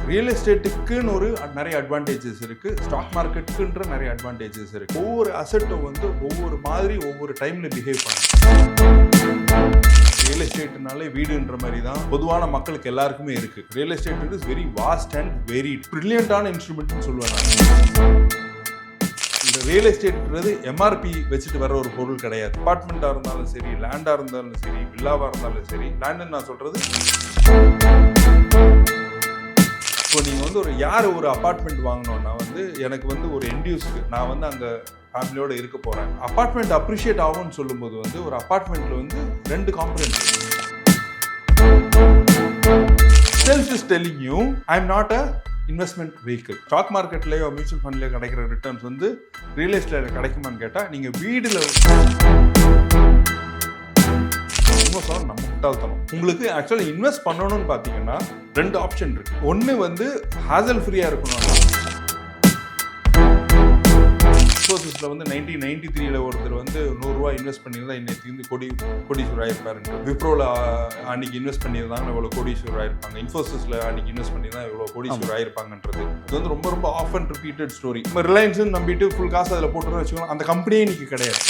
Real எஸ்டேட்டுக்குன்னு ஒரு நிறைய advantages இருக்கு, ஸ்டாக் மார்க்கெட்டுக்குன்ற நிறைய அட்வான்டேஜஸ் இருக்கு. ஒவ்வொரு அசெட்டும் வந்து ஒவ்வொரு மாதிரி ஒவ்வொரு டைம்ல பிஹேவ் பண்ணும். ரியல் எஸ்டேட்னாலே வீடுன்ற மாதிரி தான் பொதுவான மக்களுக்கு எல்லாருக்குமே இருக்கு. Real estate is very vast and very பிரில்லியண்டான இன்ஸ்ட்ருமெண்ட்னு சொல்லுவேன் நான். இந்த ரியல் எஸ்டேட்ன்றது எம்ஆர்பி வச்சுட்டு வர ஒரு பொருள் கிடையாது. அபார்ட்மெண்ட்டாக இருந்தாலும் சரி, லேண்டாக இருந்தாலும் சரி, வில்லாவாக இருந்தாலும் சரி. லேண்டுன்னு நான் சொல்றது, இப்போ நீங்கள் வந்து ஒரு அப்பார்ட்மெண்ட் வாங்கினோன்னா வந்து எனக்கு வந்து ஒரு என்டியூஸ்க்கு நான் வந்து அங்கே ஃபேமிலியோடு இருக்க போகிறேன். அப்பார்ட்மெண்ட் அப்ரிஷியேட் ஆகும்னு சொல்லும்போது வந்து ஒரு அப்பார்ட்மெண்ட்டில் வந்து 2 component. Self is telling you I am not a investment vehicle. Stock மார்க்கெட்லேயோ மியூச்சுவல் ஃபண்ட்லேயோ கிடைக்கிற ரிட்டர்ன்ஸ் வந்து ரியல் எஸ்டேட்டில் கிடைக்குமான்னு கேட்டால் நீங்கள் வீடில் நம்ம முட்டாள்தனம். உங்களுக்கு ஆக்சுவலி இன்வெஸ்ட் பண்ணணும்னு பார்த்தீங்கன்னா 2 ஆப்ஷன் இருக்கு. ஒன்று வந்து ஹாசல் ஃப்ரீயாக இருக்கணும். இன்ஃபோசிஸ்ல வந்து 1993 ஒருத்தர் வந்து 100 ரூபாய் இன்வெஸ்ட் பண்ணியிருந்தா இன்னைக்கு வந்து கோடீஸ்வரர் ஆயிருப்பாரு. விப்ரோல அன்னைக்கு இன்வெஸ்ட் பண்ணியிருந்தாங்க இவ்வளவு கோடீஸ்வரர் ஆயிருப்பாங்க. இன்ஃபோசிஸ்ல அன்னைக்கு இன்வெஸ்ட் பண்ணியிருந்தா இவ்வளவு கோடீஸ்வரர் ஆயிருப்பாங்கன்றது இது வந்து ரொம்ப ரொம்ப ஆஃப் அண்ட் ரிப்பீட்டட் ஸ்டோரி. நம்ம ரிலையன்ஸ் நம்பிட்டு ஃபுல் காசு அதில் போட்டுன்னு வச்சுக்கோங்க, அந்த கம்பெனியே இன்னைக்கு கிடையாது.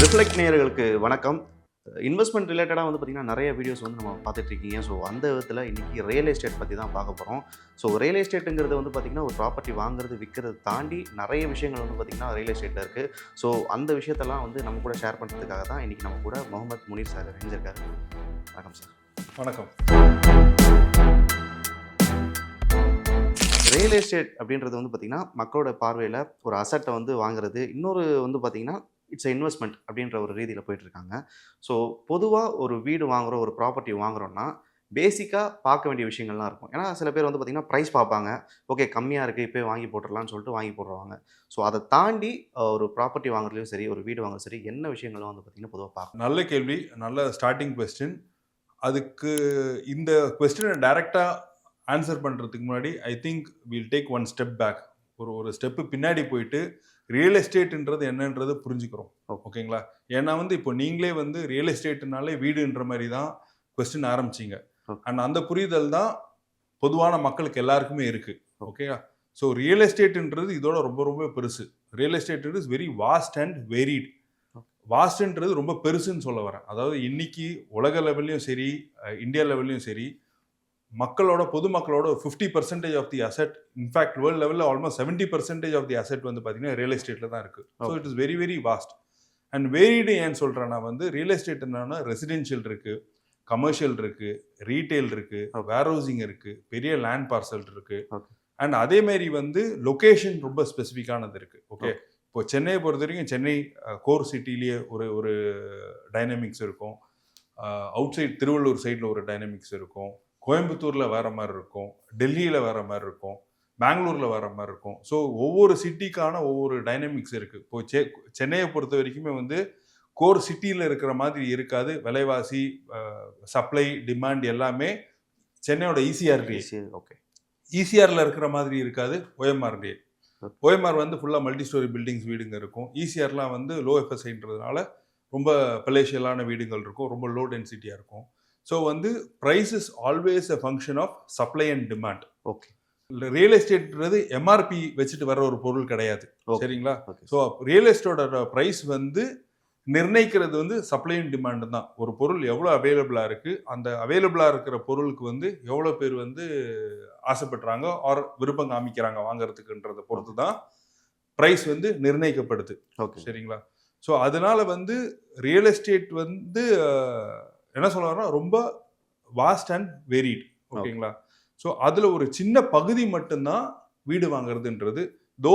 ரிஃப்ளெக்ட் நேயர்களுக்கு வணக்கம். இன்வெஸ்ட்மெண்ட் ரிலேட்டடாக வந்து பார்த்திங்கன்னா நிறைய வீடியோஸ் வந்து நம்ம பார்த்துட்ருக்கீங்க. ஸோ அந்த விதத்தில் இன்றைக்கி ரியல் எஸ்டேட் பற்றி தான் பார்க்க போகிறோம். ஸோ ரியல் எஸ்டேட்டுங்கிறது வந்து பார்த்திங்கன்னா ஒரு ப்ராப்பர்ட்டி வாங்குறது விற்கிறது தாண்டி நிறைய விஷயங்கள் வந்து பார்த்திங்கன்னா ரியல் எஸ்டேட்டில் இருக்குது. ஸோ அந்த விஷயத்தெல்லாம் வந்து நம்ம கூட ஷேர் பண்ணுறதுக்காக தான் இன்றைக்கி நம்ம கூட முகமது முனீர் சார் இணைஞ்சிருக்காரு. வணக்கம் சார். வணக்கம். ரியல் எஸ்டேட் அப்படின்றது வந்து பார்த்திங்கன்னா மக்களோட பார்வையில் ஒரு அசட்டை வந்து வாங்குறது, இன்னொரு வந்து பார்த்திங்கன்னா இட்ஸ் இன்வெஸ்ட்மெண்ட் அப்படின்ற ஒரு ரீதியில் போயிட்டுருக்காங்க. ஸோ பொதுவாக ஒரு வீடு வாங்குகிறோம், ஒரு ப்ராப்பர்ட்டி வாங்குகிறோன்னா பேசிக்காக பார்க்க வேண்டிய விஷயங்கள்லாம் இருக்கும். ஏன்னா சில பேர் வந்து பார்த்திங்கன்னா ப்ரைஸ் பார்ப்பாங்க, ஓகே கம்மியாக இருக்குது இப்போ வாங்கி போட்டுடலான்னு சொல்லிட்டு வாங்கி போடுறாங்க. ஸோ அதை தாண்டி ஒரு ப்ராப்பர்ட்டி வாங்குறதுலையும் சரி, ஒரு வீடு வாங்குறதும் சரி, என்ன விஷயங்களும் வந்து பார்த்திங்கன்னா பொதுவாக பார்க்கணும். நல்ல கேள்வி, நல்ல ஸ்டார்டிங் கொஸ்டின். அதுக்கு இந்த கொஸ்டினை டைரெக்டாக ஆன்சர் பண்ணுறதுக்கு முன்னாடி I think will take one step back. ஒரு ஸ்டெப்பு பின்னாடி போயிட்டு ரியல் எஸ்டேட்ன்றது என்னன்றது புரிஞ்சுக்கிறோம். ஓகேங்களா? ஏன்னா வந்து இப்போ நீங்களே வந்து ரியல் எஸ்டேட்னாலே வீடுன்ற மாதிரி தான் கொஸ்டின் ஆரம்பிச்சிங்க. அண்ட் அந்த புரிதல் தான் பொதுவான மக்களுக்கு எல்லாருக்குமே இருக்கு. ஓகேவா? ஸோ ரியல் எஸ்டேட்ன்றது இதோட ரொம்ப ரொம்ப பெருசு. Real estate is very vast and வெரிட். வாஸ்ட்ன்றது ரொம்ப பெருசுன்னு சொல்ல வரேன். அதாவது இன்னைக்கு உலக லெவல்லையும் சரி, இந்தியா லெவல்லையும் சரி, பொதுமக்களோட 50% of the asset, in fact world லெவலில் ஆல்மோஸ்ட் 70% ஆஃப் தி அசெட் வந்து பார்த்தீங்கன்னா ரியல் எஸ்டேட்டில் தான் இருக்குது. So it is very very vast and varied. ஏன்னு சொல்கிறேன்னா வந்து ரியல் எஸ்டேட் என்னன்னா ரெசிடென்ஷியல் இருக்குது, கமர்ஷியல் இருக்குது, ரீட்டைல் இருக்குது, வேர்ஹவுசிங் இருக்குது, பெரிய லேண்ட் பார்சல் இருக்குது. அண்ட் அதேமாரி வந்து லொக்கேஷன் ரொம்ப ஸ்பெசிஃபிக்கானது இருக்குது. ஓகே, இப்போ சென்னையை பொறுத்த வரைக்கும் சென்னை கோர் சிட்டிலேயே ஒரு டைனமிக்ஸ் இருக்கும். அவுட் சைட் திருவள்ளூர் சைடில் ஒரு டைனமிக்ஸ் இருக்கும். கோயம்புத்தூரில் வேறு மாதிரி இருக்கும், டெல்லியில் வேறு மாதிரி இருக்கும், பெங்களூரில் வேறு மாதிரி இருக்கும். ஸோ ஒவ்வொரு சிட்டிக்கான ஒவ்வொரு டைனமிக்ஸ் இருக்குது. இப்போ சென்னையை பொறுத்த வரைக்குமே வந்து கோர் சிட்டியில் இருக்கிற மாதிரி இருக்காது. விலைவாசி, சப்ளை, டிமாண்ட் எல்லாமே சென்னையோட ஈசிஆரில் இருக்கிற மாதிரி இருக்காது. ஓஎம்ஆர் வந்து ஃபுல்லாக மல்டி ஸ்டோரி பில்டிங்ஸ் வீடுங்க இருக்கும். ஈசிஆர்லாம் வந்து லோ எஃப்எஸ்ஐன்றதுனால ரொம்ப பலேஷியலான வீடுகள் இருக்கும், ரொம்ப லோ டென்சிட்டியாக இருக்கும். ஸோ வந்து price is always a function of supply and demand. Okay, real எஸ்டேட்ன்றது எம்ஆர்பி வச்சுட்டு வர ஒரு பொருள் கிடையாது. சரிங்களா? ஸோ ரியல் எஸ்டேட்டோட ப்ரைஸ் வந்து நிர்ணயிக்கிறது வந்து சப்ளை அண்ட் டிமாண்ட் தான். ஒரு பொருள் எவ்வளோ அவைலபிளாக இருக்குது, அந்த அவைலபிளாக இருக்கிற பொருளுக்கு வந்து எவ்வளோ பேர் வந்து ஆசைப்படுறாங்க ஆர் விருப்பம் காமிக்கிறாங்க வாங்குறதுக்குன்றதை பொறுத்து தான் ப்ரைஸ் வந்து நிர்ணயிக்கப்படுது. சரிங்களா? ஸோ அதனால வந்து ரியல் எஸ்டேட் வந்து என்ன சொல்றாருன்னா ரொம்ப வாஸ்ட் அண்ட் வெரிட். ஓகேங்களா? ஸோ அதில் ஒரு சின்ன பகுதி மட்டும்தான் வீடு வாங்குறதுன்றது. தோ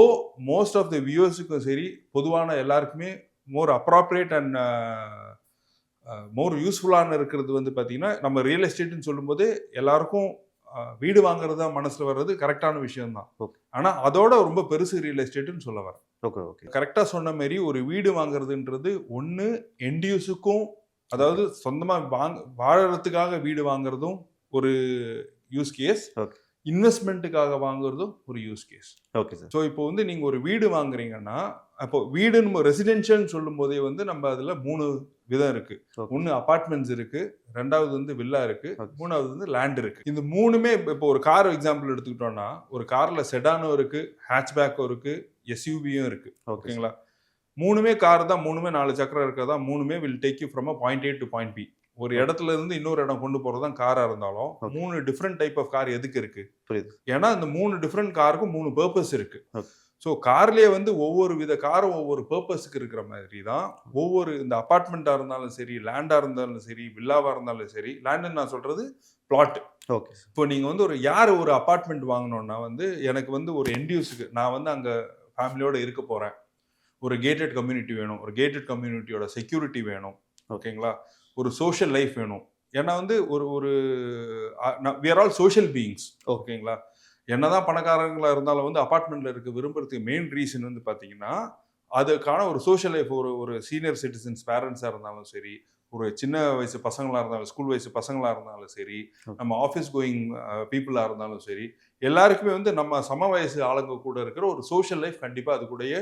மோஸ்ட் ஆஃப் த வியூவர்ஸுக்கும் சரி, பொதுவான எல்லாருக்குமே மோர் அப்ராப்ரியேட் அண்ட் மோர் யூஸ்ஃபுல்லான இருக்கிறது வந்து பார்த்தீங்கன்னா, நம்ம ரியல் எஸ்டேட்னு சொல்லும்போது எல்லாருக்கும் வீடு வாங்குறது தான் மனசில் வர்றது கரெக்டான விஷயம்தான். ஆனால் அதோட ரொம்ப பெருசு ரியல் எஸ்டேட்னு சொல்ல வரேன். கரெக்டாக சொன்ன மாரி ஒரு வீடு வாங்குறதுன்றது ஒன்று என்டியூஸுக்கும், அதாவது சொந்தமாக வாழறதுக்காக வீடு வாங்குறதும் ஒரு யூஸ் கேஸ், இன்வெஸ்ட்மெண்ட்டுக்காக வாங்குறதும் ஒரு use case. Okay sir. So இப்போ வந்து நீங்கள் ஒரு வீடு வாங்குறீங்கன்னா அப்போ வீடுன்னு ரெசிடென்ஷியல்னு சொல்லும் போதே வந்து நம்ம அதுல 3 விதம் இருக்கு. ஓகே. ஒன்னு அபார்ட்மெண்ட்ஸ் இருக்கு, 2வது வந்து வில்லா இருக்கு, ஓகே. 3வது வந்து லேண்ட் இருக்கு. இந்த 3மே இப்போ ஒரு கார் எக்ஸாம்பிள் எடுத்துக்கிட்டோம்னா, ஒரு கார்ல செடானும் இருக்கு, ஹேட்ச்பேக்கும் இருக்கு, எஸ்யூவியும் இருக்கு. ஓகே. ஓகேங்களா? 3மே கார் தான், 3மே 4 சக்கரம் இருக்கிறதா, 3மே will take you from point A to point B. ஒரு இடத்துல இருந்து இன்னொரு இடம் கொண்டு போறது தான் காரா இருந்தாலும், okay. 3 different type of car எதுக்கு இருக்கு? புரியுது. ஏன்னா இந்த 3 டிஃபரெண்ட் காருக்கும் 3 பர்பஸ் இருக்கு. ஓகே. ஸோ கார்லயே வந்து ஒவ்வொரு வித காரும் ஒவ்வொரு பர்பஸ்க்கு இருக்கிற மாதிரி தான் ஒவ்வொரு இந்த அபார்ட்மெண்ட்டா இருந்தாலும் சரி, லேண்டா இருந்தாலும் சரி, வில்லாவா இருந்தாலும் சரி, லேண்டுன்னு நான் சொல்றது பிளாட். ஓகே. இப்போ நீங்க வந்து ஒரு அபார்ட்மெண்ட் வாங்கணும்னா வந்து எனக்கு வந்து ஒரு என்டியூஸுக்கு நான் வந்து அங்க ஃபேமிலியோட இருக்க போறேன். ஒரு கேட்டட் கம்யூனிட்டி வேணும். ஒரு கேட்டட் கம்யூனிட்டியோட செக்யூரிட்டி வேணும். ஓகேங்களா? ஒரு சோஷியல் லைஃப் வேணும். ஏன்னா வந்து ஒரு ஒரு we are all social beings. ஓகேங்களா? என்னதான் பணக்காரங்களா இருந்தாலும் வந்து அபார்ட்மெண்ட்ல இருக்க விரும்புறதுக்கு மெயின் ரீசன் வந்து பாத்தீங்கன்னா, அதுக்கான ஒரு சோஷியல் லைஃப், ஒரு சீனியர் சிட்டிசன்ஸ் பேரண்ட்ஸா இருந்தாலும் சரி, ஒரு சின்ன வயசு பசங்களா இருந்தாலும், ஸ்கூல் வயசு பசங்களா இருந்தாலும் சரி, நம்ம ஆஃபீஸ் கோயிங் பீப்புளா இருந்தாலும் சரி, எல்லாருக்குமே வந்து நம்ம சம வயசு ஆளுங்க கூட இருக்கிற ஒரு சோஷியல் லைஃப் கண்டிப்பா அது கூடயே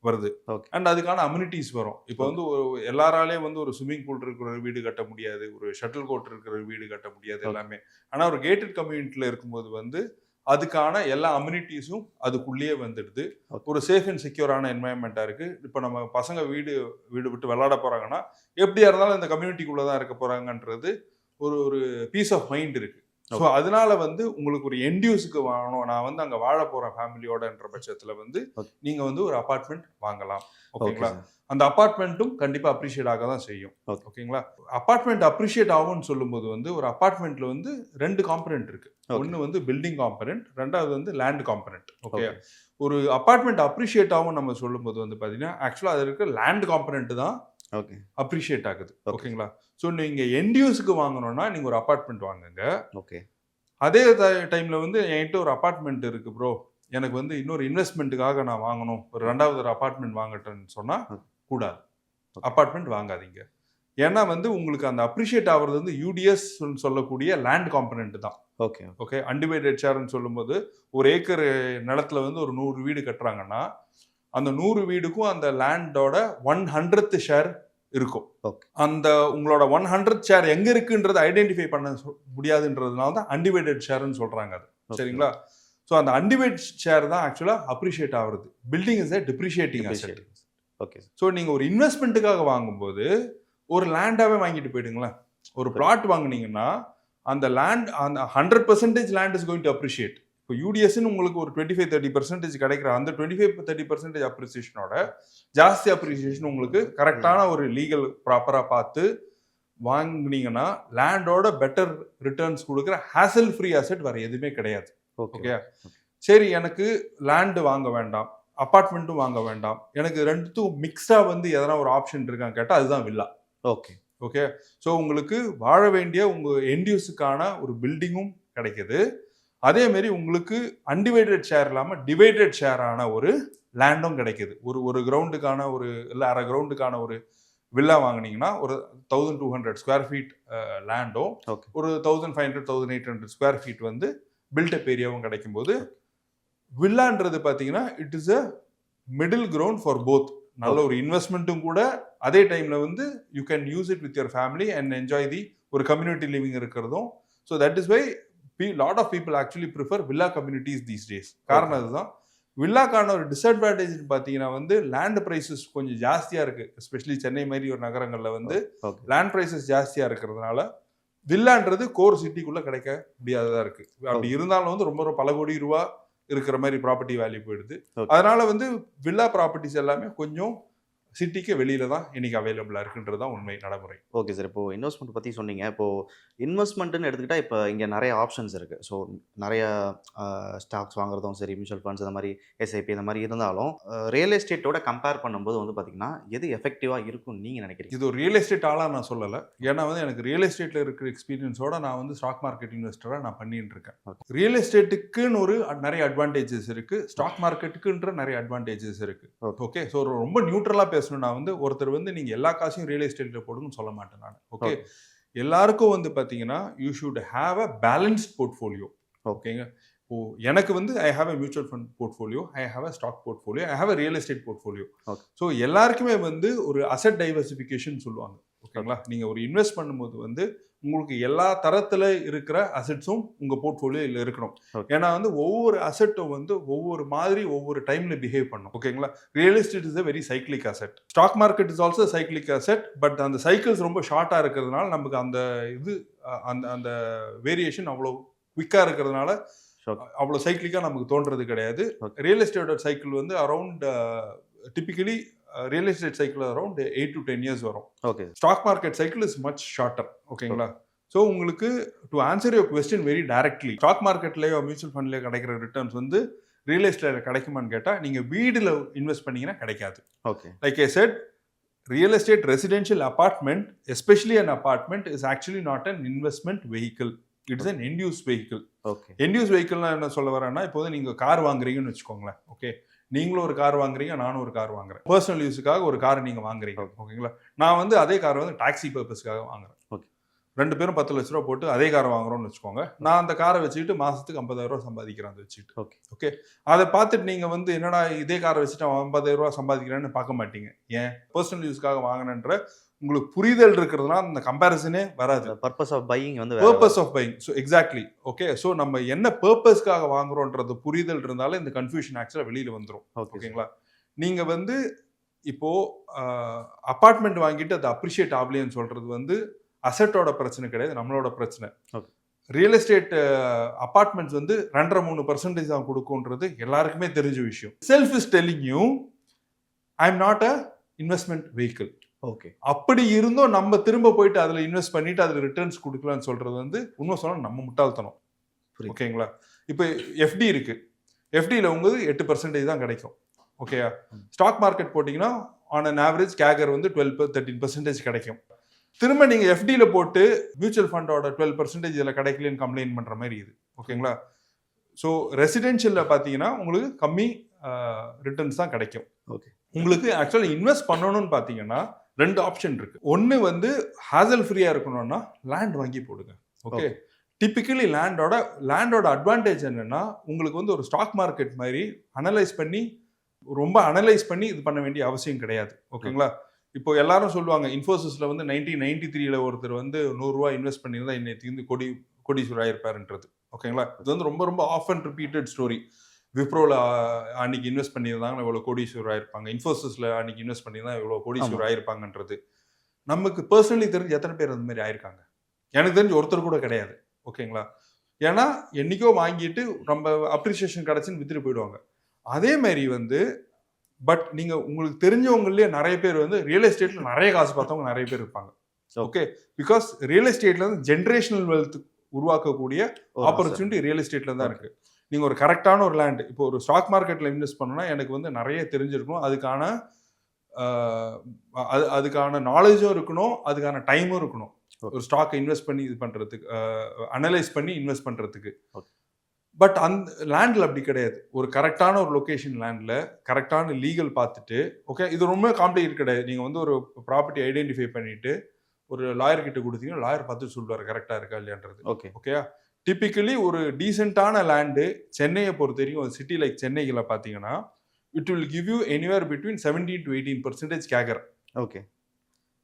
வருது. அண்ட் அதுக்கான அம்யூனிட்டிஸ் வரும். இப்போ வந்து எல்லாராலையும் வந்து ஒரு ஸ்விம்மிங் பூல் இருக்கிற வீடு கட்ட முடியாது, ஒரு ஷட்டில் கோர்ட் இருக்கிற வீடு கட்ட முடியாது எல்லாமே. ஆனா ஒரு கேட்டட் கம்யூனிட்டில இருக்கும்போது வந்து அதுக்கான எல்லா அம்யூனிட்டிஸும் அதுக்குள்ளேயே வந்துடுது. ஒரு சேஃப் அண்ட் செக்யூரான என்வாயன்மெண்டா இருக்கு. இப்போ நம்ம பசங்க வீடு விட்டு விளையாட போறாங்கன்னா, எப்படியா இருந்தாலும் இந்த கம்யூனிட்டிக்குள்ள தான் இருக்க போறாங்கன்றது ஒரு பீஸ் ஆஃப் மைண்ட் இருக்கு. ஸோ அதனால வந்து உங்களுக்கு ஒரு என்டியூஸுக்கு வாங்கணும், நான் வந்து அங்கே வாழ போறேன் ஃபேமிலியோடன்ற பட்சத்தில் வந்து நீங்க வந்து ஒரு அபார்ட்மெண்ட் வாங்கலாம். ஓகேங்களா? அந்த அபார்ட்மெண்ட்டும் கண்டிப்பா அப்ரிஷியேட் ஆக தான் செய்யும். ஓகேங்களா? அபார்ட்மெண்ட் அப்ரிஷியேட் ஆகும்னு சொல்லும்போது வந்து ஒரு அபார்ட்மெண்ட்ல வந்து 2 காம்பனன்ட் இருக்கு. ஒன்னு வந்து பில்டிங் காம்பனன்ட், 2வது வந்து லேண்ட் காம்பனன்ட். ஓகே. ஒரு அபார்ட்மெண்ட் அப்ரிஷியேட் ஆகும் நம்ம சொல்லும்போது வந்து பாத்தீங்கன்னா ஆக்சுவலா அது இருக்க லேண்ட் காம்பனன்ட் தான் அப்ரிஷியேட் ஆகுது. ஓகேங்களா? ஸோ நீங்க என்டியூஸ்க்கு வாங்கணும்னா நீங்க ஒரு அபார்ட்மெண்ட் வாங்குங்க. ஓகே. அதே டைம்ல வந்து என்கிட்ட ஒரு அபார்ட்மெண்ட் இருக்கு ப்ரோ, எனக்கு வந்து இன்னொரு இன்வெஸ்ட்மெண்ட்டுக்காக நான் வாங்கணும், ஒரு 2வது ஒரு அபார்ட்மெண்ட் வாங்கட்டேன்னு சொன்னா கூடாது. அபார்ட்மெண்ட் வாங்காதீங்க. ஏன்னா வந்து உங்களுக்கு அந்த அப்ரிஷியேட் ஆகிறது வந்து யூடிஎஸ் சொல்லக்கூடிய லேண்ட் காம்பனன்ட் தான். ஓகே. ஓகே. அன்டிவைடட் ஷேர்னு சொல்லும்போது ஒரு ஏக்கர் நிலத்துல வந்து ஒரு 100 வீடு கட்டுறாங்கன்னா அந்த 100 வீடுக்கும் அந்த லேண்டோட 100th ஷேர் இருக்கும். அந்த உங்களோட 100th ஷேர் எங்க இருக்குன்றது ஐடென்டிஃபை பண்ண முடியாதுன்றதுனால தான் அன்டிவைடட் ஷேர்னு சொல்றாங்க அது. சரிங்களா? ஸோ அந்த அன்டிவைடட் ஷேர் தான் ஆக்சுவலா அப்ரிஷியேட் ஆகுறது. Building is a depreciating asset. Okay. So நீங்க ஒரு இன்வெஸ்ட்மெண்ட்டுக்காக வாங்கும்போது ஒரு லேண்டாவே வாங்கிட்டு போயிடுங்களேன். ஒரு பிளாட் வாங்குனீங்கன்னா அந்த லேண்ட் அந்த 100% land is going to appreciate. இப்போ யூடிஎஸ்ன்னு உங்களுக்கு ஒரு 25-30% கிடைக்கிற அந்த 25-30% அப்ரிசியேஷனோட ஜாஸ்தி அப்ரிசியேஷன் உங்களுக்கு கரெக்டான ஒரு லீகல் ப்ராப்பரா பார்த்து வாங்குனீங்கன்னா லேண்டோட பெட்டர் ரிட்டர்ன்ஸ் கொடுக்குற ஹேசல் ஃப்ரீ அசெட் வேற எதுவுமே கிடையாது. ஓகே. சரி, எனக்கு லேண்டு வாங்க வேண்டாம், அபார்ட்மெண்ட்டும் வாங்க வேண்டாம், எனக்கு ரெண்டுத்தும் மிக்ஸ்டா வந்து எதனா ஒரு ஆப்ஷன் இருக்கான்னு கேட்டால் அதுதான் வில்லா. ஓகே. ஓகே. ஸோ உங்களுக்கு வாழ வேண்டிய உங்க என்டியூஸுக்கான ஒரு பில்டிங்கும் கிடைக்குது, அதே மாதிரி உங்களுக்கு அன்டிவைடட் ஷேர் இல்லாமல் டிவைடட் ஷேர் ஆன ஒரு லேண்டும் கிடைக்குது. ஒரு கிரவுண்டுக்கான ஒரு இல்லை அரை கிரவுண்டுக்கான ஒரு வில்லா வாங்கினீங்கன்னா ஒரு 1200 ஸ்கொயர் ஃபீட் லேண்டும் ஒரு 1500-1800 ஸ்கொயர் ஃபீட் வந்து பில்டப் ஏரியாவும் கிடைக்கும் போது வில்லான்றது பார்த்தீங்கன்னா it is a middle ground for both. நல்ல ஒரு இன்வெஸ்ட்மெண்ட்டும் கூட, அதே டைம்ல வந்து you can use it with your family and enjoy the ஒரு கம்யூனிட்டி லிவிங் இருக்கிறதும். So that is why lot of people actually prefer villa communities these days. காரணம் அதுதான். வில்லாக்கான ஒரு டிஸ்அட்வான்டேஜ் பார்த்தீங்கன்னா வந்து லேண்ட் ப்ரைஸஸ் கொஞ்சம் ஜாஸ்தியா இருக்கு. எஸ்பெஷலி சென்னை மாதிரி ஒரு நகரங்கள்ல வந்து லேண்ட் ப்ரைஸஸ் ஜாஸ்தியா இருக்கிறதுனால வில்லான்றது கோர் சிட்டிக்குள்ள கிடைக்க முடியாததா இருக்கு. அப்படி இருந்தாலும் வந்து ரொம்ப பல கோடி ரூபா இருக்கிற மாதிரி ப்ராப்பர்ட்டி வேல்யூ போயிடுது. அதனால வந்து வில்லா ப்ராப்பர்ட்டிஸ் எல்லாமே கொஞ்சம் சிட்டிக்கு வெளியில தான் இன்னைக்கு அவைலபிளா இருக்குன்றது தான் உண்மை நடைமுறை. Okay sir. இப்போ இன்வெஸ்ட்மெண்ட் பற்றி சொன்னீங்க. இப்போ இன்வெஸ்ட்மெண்ட்டுன்னு எடுத்துக்கிட்டால் இப்போ இங்கே நிறைய ஆப்ஷன்ஸ் இருக்குது. ஸோ நிறைய ஸ்டாக்ஸ் வாங்குறதும் சரி, மியூச்சுவல் ஃபண்ட்ஸ் இந்த மாதிரி எஸ்ஐபி இந்த மாதிரி இருந்தாலும் ரியல் எஸ்டேட்டோட கம்பேர் பண்ணும்போது வந்து பார்த்தீங்கன்னா எது எஃபெக்டிவாக இருக்கும்னு நீங்கள் நினைக்கிறீங்க? இது ஒரு ரியல் எஸ்டேட் ஆளாக நான் சொல்லலை. ஏன்னா வந்து எனக்கு ரியல் எஸ்டேட்டில் இருக்கிற எக்ஸ்பீரியன்ஸோட நான் வந்து ஸ்டாக் மார்க்கெட் இன்வெஸ்டராக நான் பண்ணிட்டு இருக்கேன். ரியல் எஸ்டேட்டுக்குன்னு ஒரு நிறைய அட்வான்டேஜஸ் இருக்குது, ஸ்டாக் மார்க்கெட்டுக்குன்ற நிறைய அட்வான்டேஜஸ் இருக்குது. ஓகே. ஸோ ரொம்ப நியூட்ரலாக பேசணும்னா வந்து ஒருத்தர் வந்து நீங்கள் எல்லா காசையும் ரியல் எஸ்டேட்டில் போடுங்கன்னு சொல்ல மாட்டேன் நான். ஓகே. எல்லாருக்கும் வந்து பார்த்தீங்கன்னா you should have a balanced portfolio. ஓகேங்க. ஓ எனக்கு வந்து I have a mutual fund portfolio, I have a stock portfolio, I have a real estate portfolio. Okay. So எல்லாருக்குமே வந்து ஒரு அசெட் டைவர்சிஃபிகேஷன் சொல்லுவாங்க. ஓகேங்களா? நீங்க ஒரு இன்வெஸ்ட் பண்ணும்போது வந்து உங்களுக்கு எல்லா தரத்துல இருக்கிற அசெட்ஸும் உங்க போர்ட்ஃபோலியோல இருக்கணும். ஓகே. ஏன்னா வந்து ஒவ்வொரு அசெட்டும் வந்து ஒவ்வொரு மாதிரி ஒவ்வொரு டைம்ல பிஹேவ் பண்ணும். ஓகேங்களா? Real estate is a very cyclic asset. Stock market is also cyclic asset. But அந்த சைக்கிள்ஸ் ரொம்ப ஷார்ட்டா இருக்கிறதுனால நமக்கு அந்த இது அந்த அந்த வேரியேஷன் அவ்வளோ குவிக்கா இருக்கிறதுனால அவ்வளோ சைக்கிளிக்கா நமக்கு தோன்றது கிடையாது. ரியல் எஸ்டேட்டோட சைக்கிள் வந்து around typically real estate cycle around 8 to 10 years வரும். Okay. Stock market cycle is much shorter. ஓகேங்களா? ஸோ உங்களுக்கு to answer your question very directly, stock மார்க்கெட்லயோ மியூச்சுவல் ஃபண்ட்லயோ கிடைக்கிற ரிட்டர்ன்ஸ் வந்து ரியல் எஸ்டேட்ல கிடைக்குமான்னு கேட்டா நீங்க வீடுல இன்வெஸ்ட் பண்ணீங்கன்னா கிடைக்காது. Okay. Like I set, real estate residential apartment, especially an apartment, is actually not an investment vehicle. It's an end use vehicle. Okay. end use vehicle என்ன சொல்ல வரேன்னா, இப்போ வந்து நீங்க கார் வாங்குறீங்கன்னு வச்சுக்கோங்களேன். ஓகே, நீங்களும் ஒரு கார் வாங்குறீங்க, நானும் ஒரு கார் வாங்குறேன். பர்சனல் யூஸுக்காக ஒரு கார் நீங்க வாங்குறீங்க. ஓகேங்களா? நான் வந்து அதே கார் வந்து டாக்ஸி பர்பஸ்க்காக வாங்குறேன். ஓகே. 2 பேரும் 10 லட்ச ரூபா போட்டு அதே காரை வாங்குறோம்னு வச்சுக்கோங்க. நான் அந்த காரை வச்சுக்கிட்டு மாசத்துக்கு 50,000 ரூபா சம்பாதிக்கிறேன் அதை வச்சுக்கிட்டு. ஓகே. ஓகே, அதை பார்த்துட்டு நீங்க வந்து என்னடா இதே காரை வச்சுட்டு 50,000 ரூபா சம்பாதிக்கிறேன்னு பார்க்க மாட்டீங்க. ஏன்? பர்சனல் யூஸ்க்காக வாங்கினன்ற உங்களுக்கு புரிதல் இருக்கிறதுனால அந்த கம்பேரிசனே வராது. பர்பஸ் ஆஃப் பையிங் வந்து purpose of buying. So exactly. Okay, so நம்ம என்ன பர்பஸ்க்காக வாங்குறோன்றது புரிதல் இருந்தாலும் இந்த கன்ஃபியூஷன் ஆக்சுவலாக வெளியில வந்துடும். ஓகேங்களா? நீங்க வந்து இப்போ அபார்ட்மெண்ட் வாங்கிட்டு அதை அப்ரிஷியேட் ஆகலைன்னு சொல்றது வந்து அசெட்டோட பிரச்சனை கிடையாது, நம்மளோட பிரச்சனை. ரியல் எஸ்டேட் அபார்ட்மெண்ட்ஸ் வந்து 2.5-3% தான் கொடுக்கும்ன்றது எல்லாருக்குமே தெரிஞ்ச விஷயம். Self is telling you I am not a investment vehicle. Okay. அப்படி இருந்தும் நம்ம திரும்ப போயிட்டு அதுல இன்வெஸ்ட் பண்ணிட்டு அதுல ரிட்டர்ன்ஸ் கொடுக்கலாம்னு சொல்றது வந்து உண்மை சொன்னா நம்ம முட்டாள்தனம். ஓகேங்களா? இப்போ எஃப்டி இருக்கு, எஃப்டியில் உங்களுக்கு 8% தான் கிடைக்கும். ஓகேயா? ஸ்டாக் மார்க்கெட் போட்டிங்கன்னா ஆன் அன் ஆவரேஜ் கேகர் வந்து 12-13% கிடைக்கும். திரும்ப நீங்க எஃப்டியில போட்டு மியூச்சுவல் ஃபண்டோட 12% இதுல கிடைக்கலன்னு கம்ப்ளைண்ட் பண்ற மாதிரி இது. ஓகேங்களா? ஸோ ரெசிடென்ஷியல்ல பாத்தீங்கன்னா உங்களுக்கு கம்மி ரிட்டர்ன்ஸ் தான் கிடைக்கும். ஓகே. உங்களுக்கு ஆக்சுவலி இன்வெஸ்ட் பண்ணணும்னு பாத்தீங்கன்னா 2 ஆப்ஷன் இருக்கு. ஒன்னு வந்து ஹாசல் ஃப்ரீயா இருக்கணும்னா லேண்ட் வாங்கி போடுங்க. ஓகே. டிபிக்கலி லேண்டோட அட்வான்டேஜ் என்னன்னா உங்களுக்கு வந்து ஒரு ஸ்டாக் மார்க்கெட் மாதிரி ரொம்ப அனலைஸ் பண்ணி இது பண்ண வேண்டிய அவசியம் கிடையாது. ஓகேங்களா? இப்போ எல்லாரும் சொல்லுவாங்க இன்ஃபோசிஸ்ல வந்து 1993ல ஒருத்தர் வந்து 100 ரூபாய் இன்வெஸ்ட் பண்ணியிருந்தா இன்னைக்கு வந்து கோடீஸ்வரர் ஆயிருப்பாருன்றது. ஓகேங்களா? இது வந்து ரொம்ப ரொம்ப ஆஃப் அண்ட் ரிப்பீட்டட் ஸ்டோரி. விப்ரோல அன்னைக்கு இன்வெஸ்ட் பண்ணியிருந்தாங்க இவ்வளோ கோடீஸ்வரர் ஆயிருப்பாங்க, இன்ஃபோசிஸ்ல அன்னைக்கு இன்வெஸ்ட் பண்ணியிருந்தா இவ்வளோ கோடீஸ்வரர் ஆயிருப்பாங்கன்றது நமக்கு பர்சனலி தெரிஞ்சு எத்தனை பேர் அந்த மாதிரி ஆயிருக்காங்க? எனக்கு தெரிஞ்சு ஒருத்தர் கூட கிடையாது. ஓகேங்களா? ஏன்னா என்னைக்கோ வாங்கிட்டு நம்ம அப்ரிசியேஷன் கிடைச்சுன்னு வித்துட்டு போயிடுவாங்க. அதே மாதிரி வந்து பட் நீங்க உங்களுக்கு தெரிஞ்சவங்களே நிறைய பேர் வந்து ரியல் எஸ்டேட்ல நிறைய காசு பார்த்தவங்க நிறைய பேர் இருப்பாங்க. ஓகே, பிகாஸ் ரியல் எஸ்டேட்ல வந்து ஜென்ரேஷனல் வெல்த் உருவாக்கக்கூடிய ஆப்பர்ச்சுனிட்டி ரியல் எஸ்டேட்ல தான் இருக்கு. நீங்க ஒரு கரெக்டான ஒரு லேண்ட், இப்போ ஒரு ஸ்டாக் மார்க்கெட்ல இன்வெஸ்ட் பண்ணணும்னா எனக்கு வந்து நிறைய தெரிஞ்சிருக்கணும், அதுக்கான நாலேஜும் இருக்கணும், அதுக்கான டைமும் இருக்கணும். ஒரு ஸ்டாக் இன்வெஸ்ட் பண்ணி இது பண்றதுக்கு, அனலைஸ் பண்ணி இன்வெஸ்ட் பண்றதுக்கு. பட் அந்த லேண்டில் அப்படி கிடையாது. ஒரு கரெக்டான ஒரு லொக்கேஷன் லேண்டில் கரெக்டான லீகல் பார்த்துட்டு, ஓகே, இது ரொம்ப காம்ப்ளிகேட் கிடையாது. நீங்கள் வந்து ஒரு ப்ராப்பர்ட்டி ஐடென்டிஃபை பண்ணிட்டு ஒரு லாயர் கிட்ட கொடுத்தீங்கன்னா லாயர் பார்த்து சொல்லுவார் கரெக்டாக இருக்கா இல்லையான்றது. ஓகேயா? டிப்பிக்கலி ஒரு டீசென்டான லேண்டு சென்னையை பொறுத்த வரைக்கும் ஒரு சிட்டி லைக் சென்னையில் பார்த்தீங்கன்னா it will give you anywhere between 17 to 18% கேகர். Okay.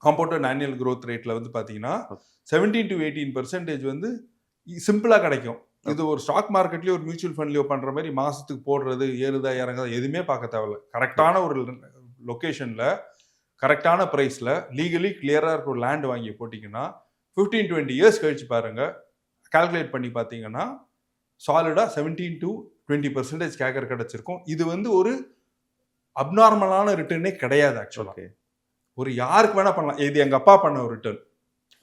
Compounded annual growth ரேட்டில் வந்து பார்த்தீங்கன்னா 17 to 18% வந்து சிம்பிளாக கிடைக்கும். இது ஒரு ஸ்டாக் மார்க்கெட்லயோ ஒரு மியூச்சுவல் ஃபண்ட்லயோ பண்ற மாதிரி மாசத்துக்கு போடுறது ஏறுதா இறங்குதா எதுவுமே பார்க்க தேவையில்ல. கரெக்டான ஒரு லொகேஷன்ல கரெக்டான பிரைஸ்ல லீகலி கிளியரா இருக்க ஒரு லேண்ட் வாங்கி போட்டீங்கன்னா 15-20 இயர்ஸ் கழிச்சு பாருங்க, கால்குலேட் பண்ணி பார்த்தீங்கன்னா சாலிடா 17 to 20% கேகர் கிடைச்சிருக்கும். இது வந்து ஒரு அப்நார்மலான ரிட்டர்னே கிடையாது. ஆக்சுவலா ஒரு யாருக்கு வேணா பண்ணலாம். இது எங்க அப்பா பண்ண ஒரு ரிட்டர்ன்.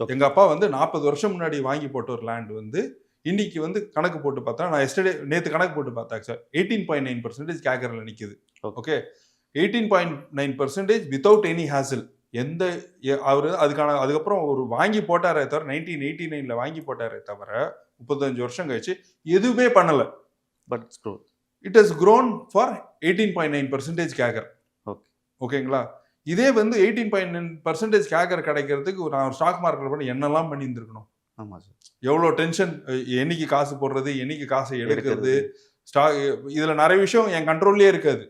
எங்க அப்பா வந்து 40 வருஷம் முன்னாடி வாங்கி போட்ட ஒரு லேண்ட் வந்து இன்னைக்கு வந்து கணக்கு போட்டு பார்த்தா, நான் நேற்று கணக்கு போட்டு பார்த்தேன் சார், 18.9% கேகரில் நிற்குது. Okay, 18.9% without any hazel. அதுக்கப்புறம் ஒரு வாங்கி போட்டாரே தவிர 1989ல வாங்கி போட்டாரே தவிர 35 வருஷம் கழிச்சு எதுவுமே பண்ணல. But it has grown for 18.9% கேகர். ஓகேங்களா? இதே வந்து 18.9% கேகர் கிடைக்கிறதுக்கு நான் ஸ்டாக் மார்க்கெட் பண்ணி என்னெல்லாம் பண்ணி இருந்திருக்கணும். ஆமாம் சார். எவ்வளோ டென்ஷன், என்னைக்கு காசு போடுறது, என்னைக்கு காசை எடுக்கிறது, எடுக்கிறது. இதில் நிறைய விஷயம் என் கண்ட்ரோல்லே இருக்காது.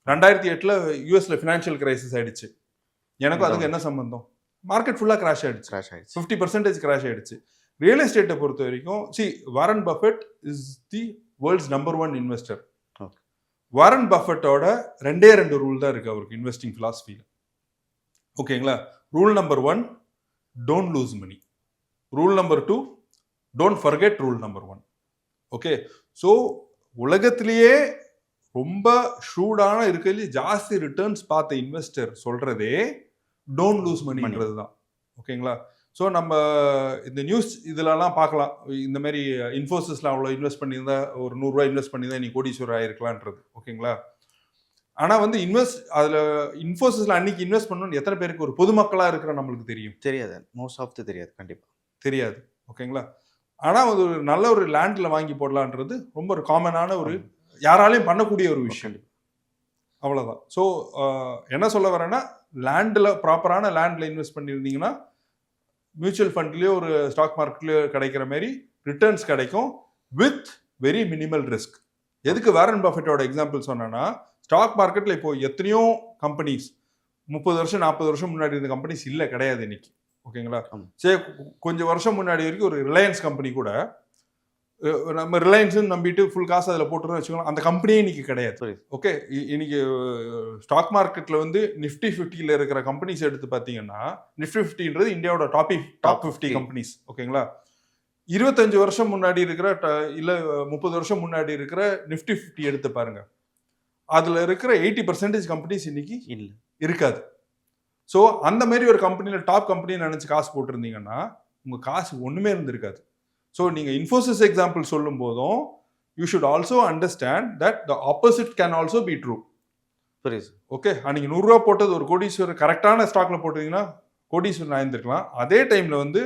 2008 யூஎஸ்ல ஃபினான்ஷியல் கிரைசிஸ் ஆயிடுச்சு. எனக்கும் அதுக்கு என்ன சம்பந்தம்? மார்க்கெட் ஃபுல்லாக கிராஷ் ஆயிடுச்சு, கிராஷ் ஆயிடுச்சு. 50% கிராஷ் ஆயிடுச்சு. ரியல் எஸ்டேட்டை பொறுத்த வரைக்கும் Warren Buffett is the world's number 1 investor. Warren பஃபெட்டோட 2 ரூல் தான் இருக்கு அவருக்கு இன்வெஸ்டிங் ஃபிலாசபியில். ஓகேங்களா? Rule number 1, don't lose money. Rule number 2, don't forget rule number 1. Okay, so உலகத்திலேயே ரொம்ப ஷூடான இருக்கிறதுல ஜாஸ்தி ரிட்டர்ன்ஸ் பார்த்த இன்வெஸ்டர் சொல்றதே டோன்ட் லூஸ் மணின்றது தான். ஓகேங்களா? ஸோ நம்ம இந்த நியூஸ் இதிலலாம் பார்க்கலாம், இந்த மாதிரி இன்ஃபோசிஸில் அவ்வளோ இன்வெஸ்ட் பண்ணியிருந்தா, ஒரு 100 ரூபாய் இன்வெஸ்ட் பண்ணியிருந்தா நீ கோடீஸ்வரர் ஆயிருக்கலான்றது. ஓகேங்களா? ஆனால் வந்து அதில் இன்ஃபோசிஸில் அன்னைக்கு இன்வெஸ்ட் பண்ணணும்னு எத்தனை பேருக்கு ஒரு பொதுமக்களாக இருக்கிற நம்மளுக்கு தெரியும்? தெரியாது. மோஸ்ட் ஆஃப் தெரியாது. கண்டிப்பாக தெரியாது. ஓகேங்களா? ஆனால் அது ஒரு நல்ல ஒரு லேண்டில் வாங்கி போடலான்றது ரொம்ப ஒரு காமனான ஒரு யாராலையும் பண்ணக்கூடிய ஒரு விஷயம். அவ்வளோதான். ஸோ என்ன சொல்ல வரேன்னா, ப்ராப்பரான லேண்டில் இன்வெஸ்ட் பண்ணியிருந்தீங்கன்னா மியூச்சுவல் ஃபண்ட்லேயோ ஒரு ஸ்டாக் மார்க்கெட்லேயோ கிடைக்கிற மாதிரி ரிட்டர்ன்ஸ் கிடைக்கும் வித் வெரி மினிமல் ரிஸ்க். எதுக்கு வாரன் பஃபெட்டோட எக்ஸாம்பிள் சொன்னேன்னா, ஸ்டாக் மார்க்கெட்டில் இப்போ எத்தனையோ கம்பெனிஸ் 30 வருஷம் 40 வருஷம் முன்னாடி இருந்த கம்பெனிஸ் இல்லை, கிடையாது இன்னைக்கு. ஓகேங்களா? சரி, கொஞ்சம் வருஷம் முன்னாடி வரைக்கும் ஒரு ரிலையன்ஸ் கம்பெனி கூட நம்ம ரிலையன்ஸ் நம்பிட்டு ஃபுல் காசு அதில் போட்டுருன்னு வச்சுக்கோங்களேன், அந்த கம்பெனியே இன்னைக்கு கிடையாது. ஓகே, இன்னைக்கு ஸ்டாக் மார்க்கெட்டில் வந்து நிஃப்டி 50 இருக்கிற கம்பெனிஸ் எடுத்து பார்த்தீங்கன்னா, நிஃப்டி 50ன்றது இந்தியாவோட டாப் 50 கம்பெனிஸ். ஓகேங்களா? 25 வருஷம் முன்னாடி இருக்கிற இல்லை 30 வருஷம் முன்னாடி இருக்கிற நிஃப்டி 50 எடுத்து பாருங்க, அதில் இருக்கிற 80% கம்பெனிஸ் இன்னைக்கு இருக்காது. ஸோ அந்த மாதிரி ஒரு கம்பெனியில் டாப் கம்பெனின்னு நினச்சி காசு போட்டிருந்தீங்கன்னா உங்கள் காசு ஒன்றுமே இருந்திருக்காது. ஸோ நீங்கள் இன்ஃபோசிஸ் எக்ஸாம்பிள் சொல்லும் போதும் you should also understand that the opposite can also be true. புரியுது. ஓகே, அன்றைக்கி 100 ரூபா போட்டது ஒரு கோடீஸ்வரர் கரெக்டான ஸ்டாக்ல போட்டிருந்தீங்கன்னா கோடீஸ்வரன் ஆயிருந்திருக்கலாம். அதே டைமில் வந்து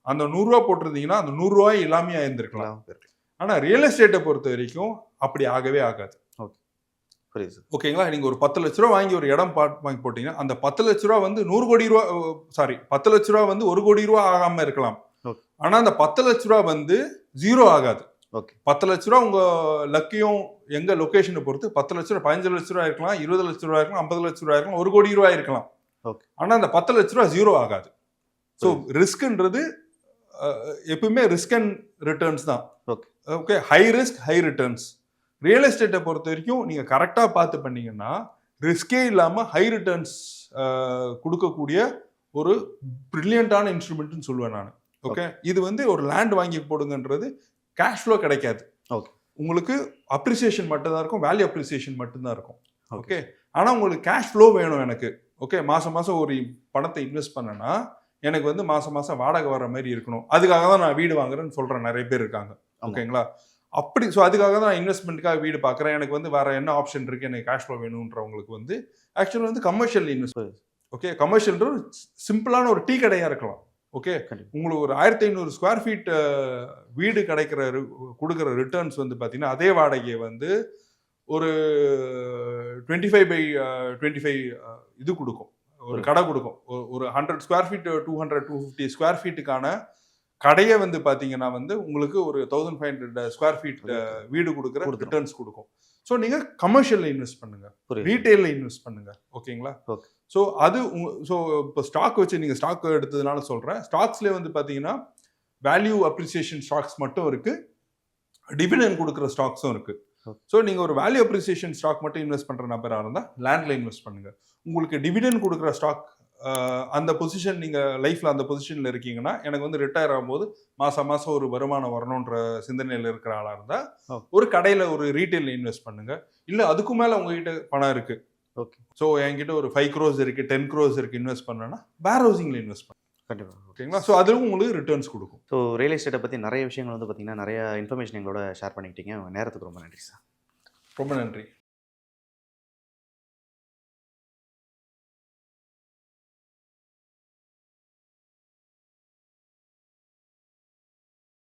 அந்த 100 ரூபா போட்டிருந்தீங்கன்னா அந்த 100 ரூபாய் எல்லாமே ஆயிருந்திருக்கலாம். ஆனால் ரியல் எஸ்டேட்டை பொறுத்த வரைக்கும் அப்படி ஆகவே ஆகாது. புரியுது. ஓகேங்களா? நீங்கள் ஒரு 10 லட்ச ரூபா வாங்கி ஒரு இடம் வாங்கி போட்டிங்கன்னா அந்த 10 லட்ச ரூபா வந்து 100 கோடி ரூபா, 10 லட்ச ரூபா வந்து 1 கோடி ரூபா ஆகாமல் இருக்கலாம். ஆனால் அந்த 10 லட்ச ரூபா வந்து ஜீரோ ஆகாது. 10 லட்ச ரூபா உங்கள் லக்கையும் எங்கள் லொக்கேஷனை பொறுத்து 10 லட்ச ரூபா 15 லட்ச ரூபா இருக்கலாம், 20 லட்ச ரூபா இருக்கலாம், 50 லட்ச ரூபா இருக்கலாம், 1 கோடி ரூபா இருக்கலாம். ஆனால் அந்த 10 லட்ச ரூபா ஜீரோ ஆகாது. ஸோ ரிஸ்க்ன்றது எப்பவுமே ரிஸ்க் அண்ட் ரிட்டர்ன்ஸ் தான். Okay, high risk high returns. Real எஸ்டேட்டை பொறுத்த வரைக்கும் நீங்கள் கரெக்டாக பார்த்து பண்ணீங்கன்னா ரிஸ்கே இல்லாமல் ஹை ரிட்டர்ன்ஸ் கொடுக்கக்கூடிய ஒரு பிரில்லியண்டான இன்ஸ்ட்ருமெண்ட்னு சொல்லுவேன் நான். ஓகே, இது வந்து ஒரு லேண்ட் வாங்கி போடுங்கன்றது கேஷ் ஃப்ளோ கிடைக்காது. ஓகே, உங்களுக்கு அப்ரிசியேஷன் மட்டும்தான் இருக்கும், வேல்யூ அப்ரிசியேஷன் மட்டும்தான் இருக்கும். ஓகே, ஆனால் உங்களுக்கு கேஷ் ஃப்ளோ வேணும் எனக்கு. ஓகே, மாதம் மாதம் ஒரு பணத்தை இன்வெஸ்ட் பண்ணேன்னா எனக்கு வந்து மாதம் மாதம் வாடகை வர மாதிரி இருக்கணும். அதுக்காக தான் நான் வீடு வாங்குறேன்னு சொல்கிறேன், நிறைய பேர் இருக்காங்க. ஓகேங்களா? அப்படி ஸோ அதுக்காக தான் நான் இன்வெஸ்ட்மெண்ட்டுக்காக வீடு பார்க்குறேன், எனக்கு வந்து வேறு என்ன ஆப்ஷன் இருக்குது, எனக்கு கேஷ் ஃப்ளோ வேணுன்றவங்களுக்கு வந்து ஆக்சுவலாக வந்து கமர்ஷியல் இன்வெஸ்ட்மெண்ட். ஓகே, கமர்ஷியல்ன்றது சிம்பிளான ஒரு டீ கடையாக இருக்கலாம். ஓகே, உங்களுக்கு ஒரு 1500 ஸ்கொயர் ஃபீட் வீடு கொடுக்குற ரிட்டர்ன்ஸ் வந்து பார்த்தீங்கன்னா அதே வாடகையை வந்து ஒரு 25/25 இது கொடுக்கும், ஒரு கடை கொடுக்கும். ஒரு 100 ஸ்கொயர் ஃபீட் 200-250 ஸ்கொயர் ஃபீட்டுக்கான கடையை வந்து பார்த்தீங்கன்னா வந்து உங்களுக்கு ஒரு 1500 ஸ்கொயர் ஃபீட் வீடு கொடுக்குற ரிட்டர்ன்ஸ் கொடுக்கும். ஸோ நீங்கள் கமர்ஷியலில் இன்வெஸ்ட் பண்ணுங்க, ரீட்டெயிலில் இன்வெஸ்ட் பண்ணுங்க. ஓகேங்களா? ஸோ அது ஸோ இப்போ ஸ்டாக் வச்சு நீங்கள் ஸ்டாக் எடுத்ததுனால சொல்கிறேன், ஸ்டாக்ஸ்லேயே வந்து பார்த்தீங்கன்னா வேல்யூ அப்ரிசியேஷன் ஸ்டாக்ஸ் மட்டும் இருக்குது, டிவிடெண்ட் கொடுக்குற ஸ்டாக்ஸும் இருக்குது. ஸோ நீங்கள் ஒரு வேல்யூ அப்ரிசியேஷன் ஸ்டாக் மட்டும் இன்வெஸ்ட் பண்ணுற நபராக இருந்தால் லேண்டில் இன்வெஸ்ட் பண்ணுங்கள். உங்களுக்கு டிவிடெண்ட் கொடுக்குற ஸ்டாக் அந்த பொசிஷன் நீங்கள் லைஃப்பில் அந்த பொசிஷனில் இருக்கீங்கன்னா, எனக்கு வந்து ரிட்டையர் ஆகும்போது மாதம் மாதம் ஒரு வருமானம் வரணுன்ற சிந்தனையில் இருக்கிற ஆளாக இருந்தால் ஒரு கடையில் ஒரு ரீட்டெயிலில் இன்வெஸ்ட் பண்ணுங்கள். இல்லை அதுக்கு மேலே உங்ககிட்ட பணம் இருக்குது, ஓகே, ஸோ என்கிட்ட ஒரு 5 crores இருக்குது, 10 crores இருக்குது, இன்வெஸ்ட் பண்ணேன்னா வேர் ஹவுசிங்கில் இன்வெஸ்ட் பண்ணுங்க. கண்டிப்பாக. ஓகேங்களா? ஸோ அதுவும் உங்களுக்கு ரிட்டர்ன்ஸ் கொடுக்கும். ஸோ ரியல் எஸ்டேட்டை பற்றி நிறைய விஷயங்கள் வந்து பார்த்தீங்கன்னா நிறைய இன்ஃபர்மேஷன் எங்களோட ஷேர் பண்ணிக்கிட்டீங்க. நேரத்துக்கு ரொம்ப நன்றி சார். ரொம்ப நன்றி.